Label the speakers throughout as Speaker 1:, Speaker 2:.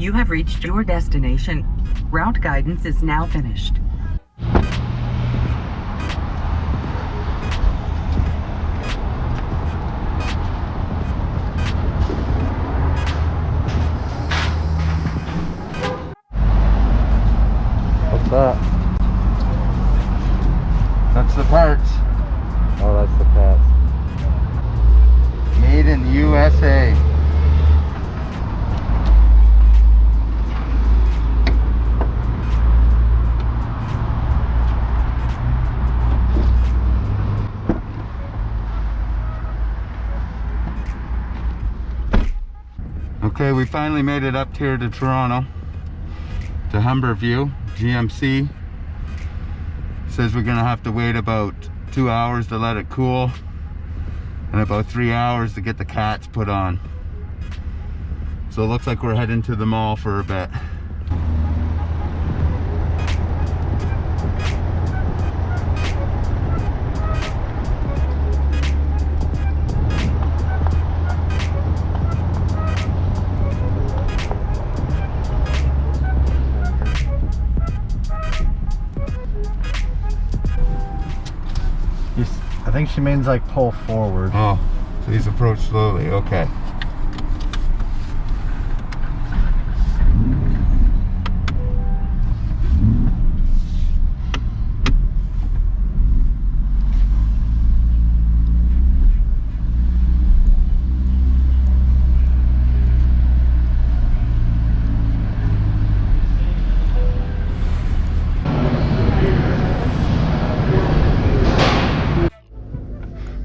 Speaker 1: You have reached your destination. Route guidance is now finished.
Speaker 2: What's that?
Speaker 3: That's the parts.
Speaker 2: Oh, that's the pass.
Speaker 3: Made in USA. Okay, we finally made it up here to Toronto, to Humberview, GMC. Says we're gonna have to wait about 2 hours to let it cool and about 3 hours to get the cats put on. So it looks like we're heading to the mall for a bit.
Speaker 2: I think she means like pull forward.
Speaker 3: Oh, please approach slowly, okay.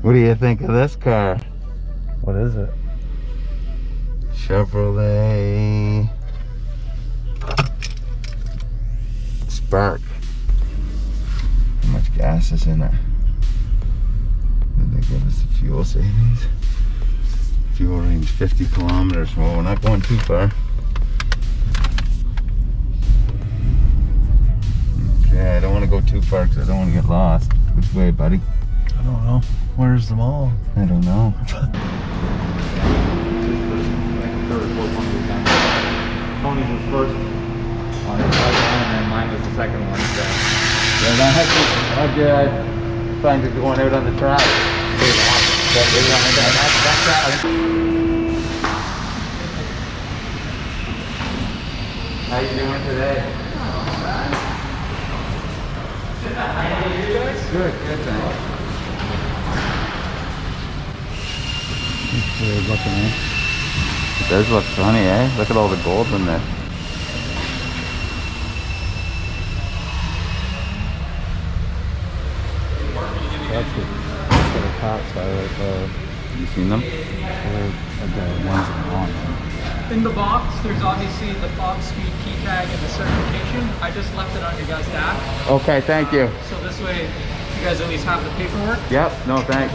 Speaker 3: What do you think of this car?
Speaker 2: What is it?
Speaker 3: Chevrolet Spark. How much gas is in it? Did they give us the fuel savings? Fuel range 50 kilometers. Well, we're not going too far. Okay, I don't want to go too far because I don't want to get lost. Which way, buddy?
Speaker 2: I don't know. Where's the mall?
Speaker 3: I don't know.
Speaker 4: Tony's was first on his right one, and then mine was the second one. So.
Speaker 3: Yeah, how'd you find it going out on the track? How you doing today? Good, thanks.
Speaker 2: It's weird looking, eh?
Speaker 3: It does look funny, eh? Look at all the gold in there.
Speaker 2: That's what the cops are right there.
Speaker 3: You seen them?
Speaker 2: They're like the ones that are on them.
Speaker 5: In the box, there's obviously the Fox Speed key tag and the certification. I just left it on your guys' dash.
Speaker 3: Okay, thank you.
Speaker 5: So this way, you guys at least have the paperwork.
Speaker 3: Yep, no thanks.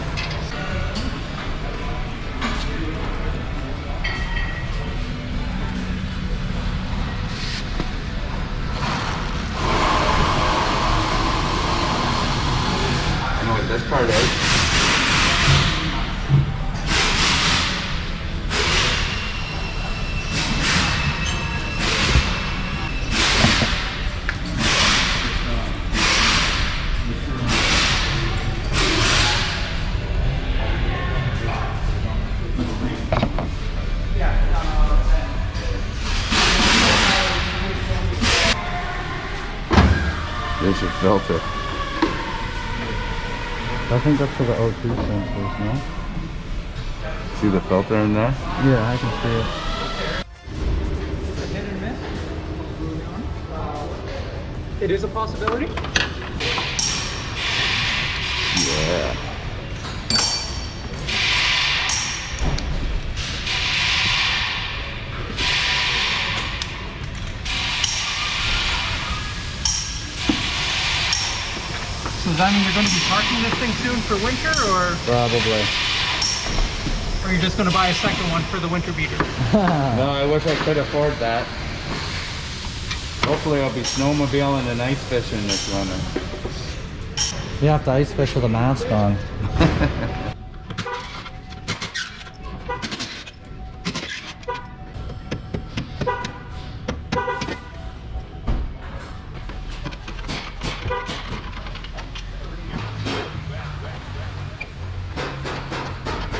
Speaker 3: I know what this part is. There's your filter.
Speaker 2: I think that's for the O2 sensors, no?
Speaker 3: See the filter in there?
Speaker 2: Yeah, I can see it.
Speaker 5: Hit and miss. It is a possibility.
Speaker 3: Yeah.
Speaker 5: So does that mean you're going to be parking this thing soon for winter, or
Speaker 2: Probably.
Speaker 5: you're just going to buy a second one for the winter beater?
Speaker 3: No, I wish I could afford that. Hopefully I'll be snowmobiling and ice fishing this winter.
Speaker 2: You have to ice fish with a mask on.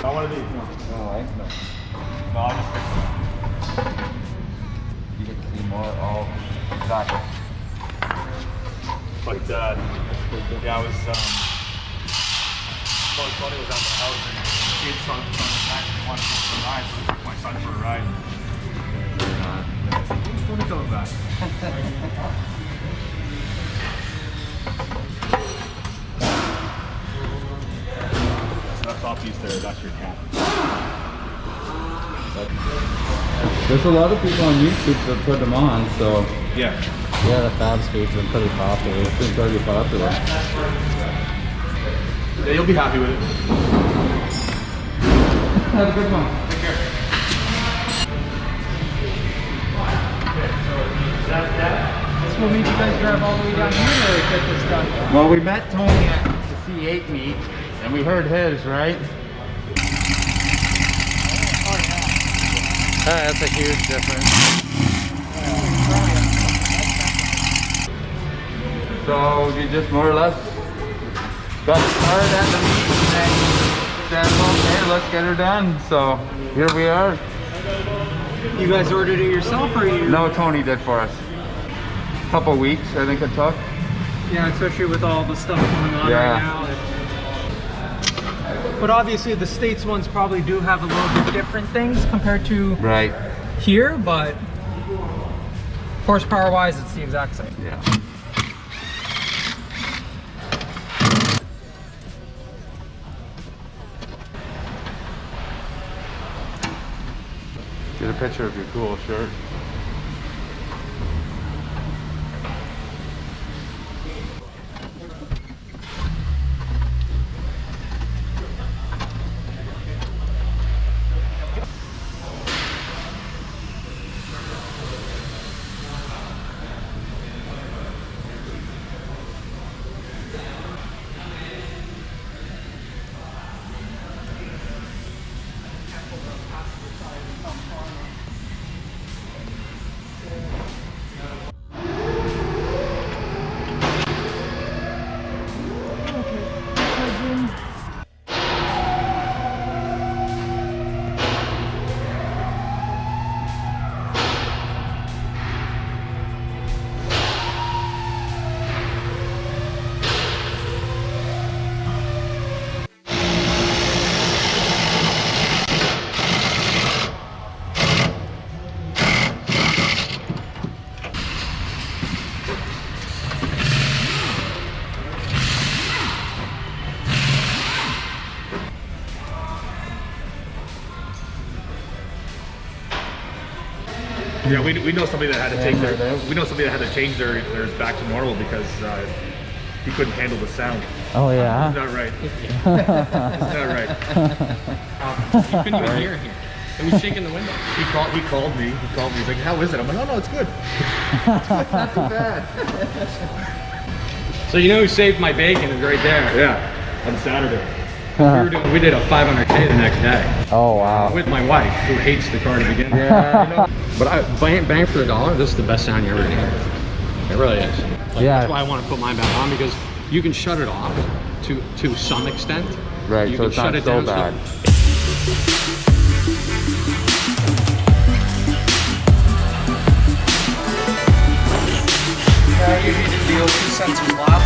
Speaker 4: I want to do no.
Speaker 2: No, I no.
Speaker 4: No, I'll just fix it.
Speaker 2: You get to see more. Oh, exactly.
Speaker 4: But yeah, I was well, Tony was out the house and he had son back and wanted to go for a ride, so I took my son for a ride. Who's Tony coming back? So that top piece there, that's your cap.
Speaker 2: There's a lot of people on YouTube that put them on, so
Speaker 4: Yeah.
Speaker 2: yeah, the fab speed's been pretty popular. It's been pretty popular.
Speaker 4: Yeah, you'll be happy with it.
Speaker 2: Have a good one.
Speaker 4: Take care.
Speaker 5: This will mean you guys drive all the way down here to get this done.
Speaker 3: Well, we met Tony at the C8 meet, and we heard his, right?
Speaker 2: That's a huge difference.
Speaker 3: So you just more or less got started at the meet and then said, okay, let's get her done. So here we are.
Speaker 5: You guys ordered it yourself or you?
Speaker 3: No, Tony did for us. Couple weeks, I think it took.
Speaker 5: Yeah, especially with all the stuff going on right now. But obviously the States ones probably do have a little bit different things compared to
Speaker 3: Right.
Speaker 5: here, but horsepower wise it's the exact same.
Speaker 3: Yeah. Get a picture of your cool shirt.
Speaker 4: Yeah, we know somebody that had to take change theirs back to normal because he couldn't handle the sound.
Speaker 2: Oh yeah.
Speaker 4: Isn't that right? Isn't that right?
Speaker 5: You couldn't even hear it here. It was shaking the window.
Speaker 4: He called me. He's like, "How is it?" I'm like, "Oh no, it's good.
Speaker 3: Not too bad.
Speaker 5: So you know who saved my bacon is right there.
Speaker 4: Yeah, on Saturday.
Speaker 5: We did a 500K the next day
Speaker 2: Oh wow.
Speaker 5: with my wife, who hates the car to begin with.
Speaker 3: Yeah, I know.
Speaker 5: But bang for the dollar, this is the best sound you ever hear. It really is. Like,
Speaker 2: Yeah.
Speaker 5: That's why I want to put mine back on, because you can shut it off to some extent.
Speaker 3: Right,
Speaker 5: You
Speaker 3: so
Speaker 5: can
Speaker 3: it's
Speaker 5: shut
Speaker 3: not
Speaker 5: it
Speaker 3: so
Speaker 5: down
Speaker 3: bad.
Speaker 5: I usually just deal 2 cents a lap.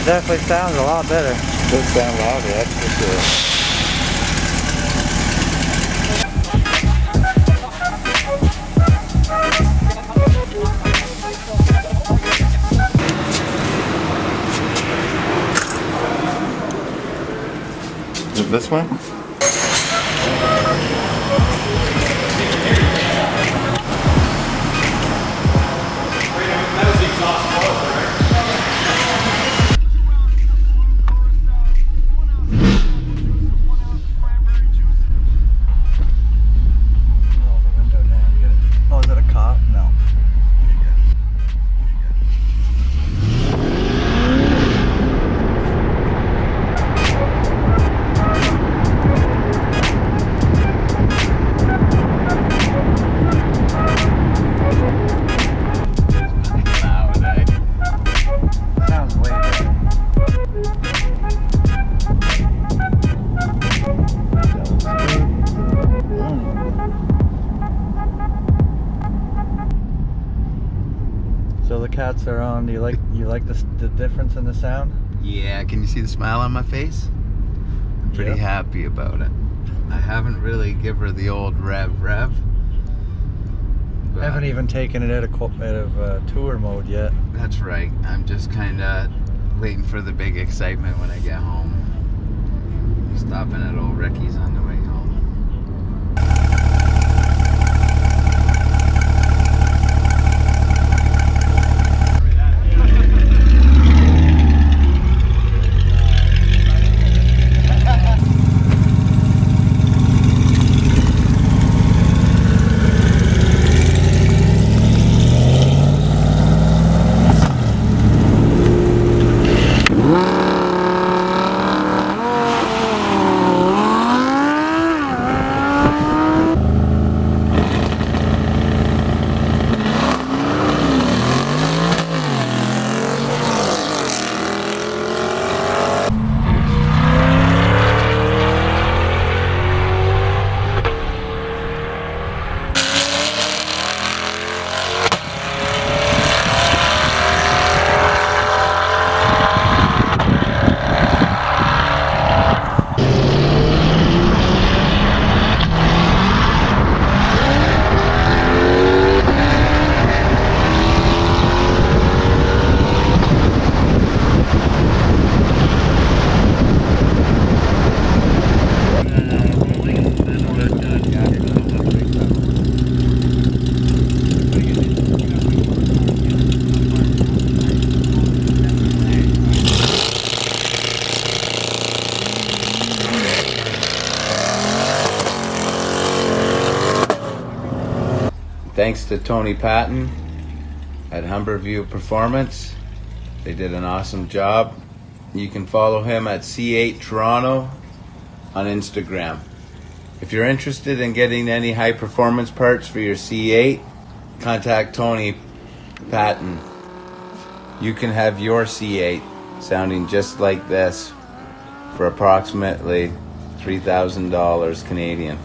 Speaker 6: That definitely sounds a lot better.
Speaker 3: Does sound louder, that's for sure. Is it this one?
Speaker 6: Oh, is it a cop? No. Sounds way better. So the cats are on. Do you like the difference in the sound?
Speaker 3: Yeah, can you see the smile on my face? I'm pretty
Speaker 6: Yep.
Speaker 3: happy about it. I haven't really give her the old rev.
Speaker 6: I haven't even taken it out of tour mode yet.
Speaker 3: That's right. I'm just kind of waiting for the big excitement when I get home. Stopping at old Ricky's on the way home. Thanks to Tony Patton at Humberview Performance. They did an awesome job. You can follow him at C8 Toronto on Instagram. If you're interested in getting any high performance parts for your C8, contact Tony Patton. You can have your C8 sounding just like this for approximately $3,000 Canadian.